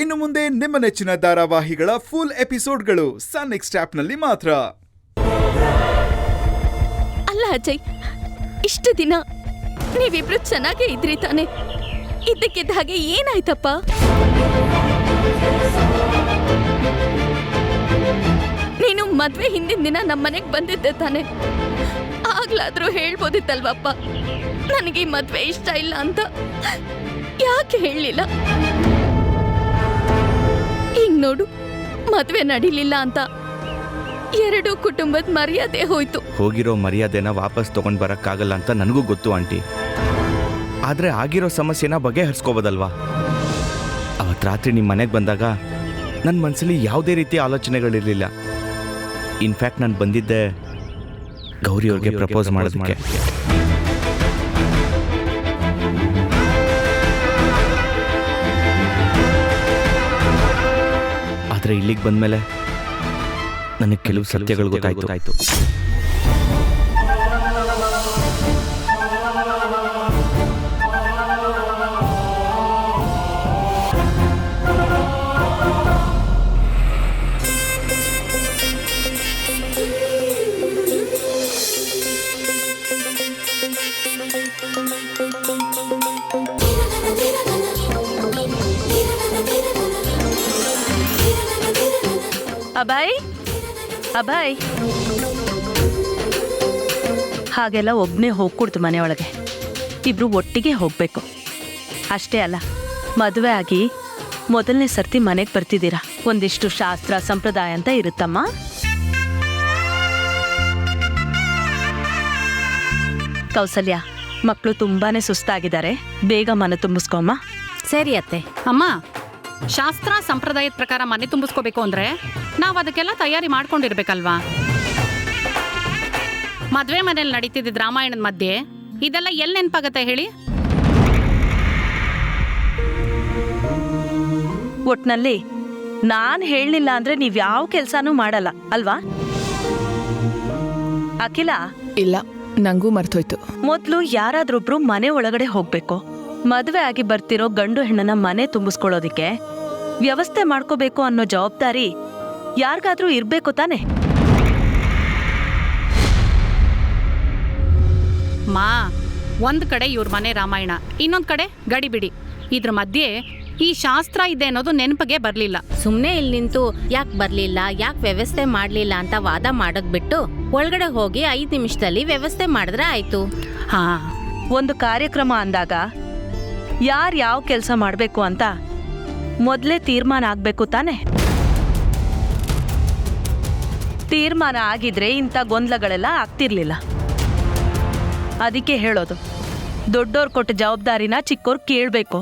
ಇನ್ನು ಮುಂದೆ ನಿಮ್ಮ ನೆಚ್ಚಿನ ಧಾರಾವಾಹಿಗಳ ಫುಲ್ ಎಪಿಸೋಡ್ಗಳು ಸನ್ ನೆಕ್ಸ್ಟ್ ಆಪ್ನಲ್ಲಿ ಮಾತ್ರ. ಅಲ್ಲ ಅಜಯ್, ಇಷ್ಟು ದಿನ ನೀವಿಬ್ರು ಚೆನ್ನಾಗೇ ಇದ್ರಿ ತಾನೆ? ಇದ್ದಕ್ಕಿದ್ದ ಹಾಗೆ ಏನಾಯ್ತಪ್ಪ? ನೀನು ಮದ್ವೆ ಹಿಂದಿನ ದಿನ ನಮ್ಮನೆಗೆ ಬಂದಿದ್ದೆ ತಾನೆ? ಆಗ್ಲಾದ್ರೂ ಹೇಳ್ಬೋದಿತ್ತಲ್ವಪ್ಪ, ನನಗೆ ಈ ಮದ್ವೆ ಇಷ್ಟ ಇಲ್ಲ ಅಂತ. ಯಾಕೆ ಹೇಳಲಿಲ್ಲ? ಈಗ ನೋಡು, ಮದ್ವೆ ನಡೀಲಿಲ್ಲ ಅಂತ ಎರಡೂ ಕುಟುಂಬದ ಮರ್ಯಾದೆ ಹೋಯ್ತು. ಹೋಗಿರೋ ಮರ್ಯಾದೆನ ವಾಪಸ್ ತಗೊಂಡ್ ಬರಕ್ಕಾಗಲ್ಲ ಅಂತ ನನಗೂ ಗೊತ್ತು ಆಂಟಿ. ಆದ್ರೆ ಆಗಿರೋ ಸಮಸ್ಯೆನ ಬಗೆಹರಿಸ್ಕೋಬೋದಲ್ವಾ? ಅವತ್ತು ರಾತ್ರಿ ನಿಮ್ಮ ಮನೆಗೆ ಬಂದಾಗ ನನ್ನ ಮನಸ್ಸಲ್ಲಿ ಯಾವುದೇ ರೀತಿಯ ಆಲೋಚನೆಗಳಿರಲಿಲ್ಲ. ಇನ್ಫ್ಯಾಕ್ಟ್ ನಾನು ಬಂದಿದ್ದೆ ಗೌರಿ ಅವ್ರಿಗೆ ಪ್ರಪೋಸ್ ಮಾಡೋದಕ್ಕೆ. ಆದರೆ ಇಲ್ಲಿಗೆ ಬಂದಮೇಲೆ ನನಗೆ ಕೆಲವು ಸತ್ಯಗಳು ಗೊತ್ತಾಯ್ತು. ಅಭಯ್, ಅಭಯ್, ಹಾಗೆಲ್ಲ ಒಬ್ಬನೇ ಹೋಗ್ಕೊಡ್ತು ಮನೆಯೊಳಗೆ. ಇಬ್ರು ಒಟ್ಟಿಗೆ ಹೋಗ್ಬೇಕು. ಅಷ್ಟೇ ಅಲ್ಲ, ಮದುವೆ ಆಗಿ ಮೊದಲನೇ ಸರ್ತಿ ಮನೆಗೆ ಬರ್ತಿದ್ದೀರಾ. ಒಂದಿಷ್ಟು ಶಾಸ್ತ್ರ ಸಂಪ್ರದಾಯ ಅಂತ ಇರುತ್ತಮ್ಮ. ಕೌಸಲ್ಯ, ಮಕ್ಕಳು ತುಂಬಾನೇ ಸುಸ್ತಾಗಿದ್ದಾರೆ, ಬೇಗ ಮನೆ ತುಂಬಿಸ್ಕೊಮ್ಮ. ಸರಿ ಅತ್ತೆ. ಅಮ್ಮ, ಶಾಸ್ತ್ರ ಸಂಪ್ರದಾಯದ ಪ್ರಕಾರ ಮನೆ ತುಂಬಿಸ್ಕೋಬೇಕು ಅಂದ್ರೆ ನಾವು ಅದಕ್ಕೆಲ್ಲ ತಯಾರಿ ಮಾಡ್ಕೊಂಡಿರ್ಬೇಕಲ್ವಾ? ಮದ್ವೆ ಮನೇಲಿ ನಡೀತಿದ್ದ ರಾಮಾಯಣದ ಮಧ್ಯೆ ಇದೆಲ್ಲ ಎಲ್ಲಿ ನೆನಪಾಗತ್ತೆ ಹೇಳಿ? ಒಟ್ನಲ್ಲಿ ನಾನ್ ಹೇಳಲಿಲ್ಲ ಅಂದ್ರೆ ನೀವ್ ಯಾವ ಕೆಲ್ಸಾನೂ ಮಾಡಲ್ಲ ಅಲ್ವಾ? ಅಖಿಲ, ಇಲ್ಲ, ನಂಗೂ ಮರ್ತೋಯ್ತು. ಮೊದ್ಲು ಯಾರಾದ್ರೊಬ್ರು ಮನೆ ಒಳಗಡೆ ಹೋಗ್ಬೇಕು. ಮದುವೆ ಆಗಿ ಬರ್ತಿರೋ ಗಂಡು ಹೆಣ್ಣನ ಮನೆ ತುಂಬಿಸ್ಕೊಳ್ಳೋದಿಕ್ಕೆ ವ್ಯವಸ್ಥೆ ಮಾಡ್ಕೋಬೇಕು ಅನ್ನೋ ಜವಾಬ್ದಾರಿ ಯಾರಿಗಾದ್ರೂ ಇರ್ಬೇಕು ತಾನೆ? ಮಾ, ಒಂದ್ ಕಡೆ ಇವ್ರ ಮನೆ ರಾಮಾಯಣ, ಇನ್ನೊಂದ್ ಕಡೆ ಗಡಿಬಿಡಿ. ಇದ್ರ ಮಧ್ಯೆ ಈ ಶಾಸ್ತ್ರ ಇದೆ ಅನ್ನೋದು ನೆನಪಿಗೆ ಬರ್ಲಿಲ್ಲ. ಸುಮ್ನೆ ಇಲ್ಲಿ ನಿಂತು ಯಾಕೆ ಬರ್ಲಿಲ್ಲ, ಯಾಕೆ ವ್ಯವಸ್ಥೆ ಮಾಡ್ಲಿಲ್ಲ ಅಂತ ವಾದ ಮಾಡೋದ್ ಬಿಟ್ಟು ಒಳಗಡೆ ಹೋಗಿ 5 ನಿಮಿಷದಲ್ಲಿ ವ್ಯವಸ್ಥೆ ಮಾಡಿದ್ರೆ ಆಯ್ತು. ಹಾ, ಒಂದು ಕಾರ್ಯಕ್ರಮ ಅಂದಾಗ ಯಾರು ಯಾವ ಕೆಲಸ ಮಾಡಬೇಕು ಅಂತ ಮೊದಲೇ ತೀರ್ಮಾನ ಆಗ್ಬೇಕು ತಾನೆ? ತೀರ್ಮಾನ ಆಗಿದ್ರೆ ಇಂಥ ಗೊಂದಲಗಳೆಲ್ಲ ಆಗ್ತಿರ್ಲಿಲ್ಲ. ಅದಕ್ಕೆ ಹೇಳೋದು, ದೊಡ್ಡೋರ್ ಕೊಟ್ಟ ಜವಾಬ್ದಾರಿನ ಚಿಕ್ಕೋರ್ ಕೇಳಬೇಕು.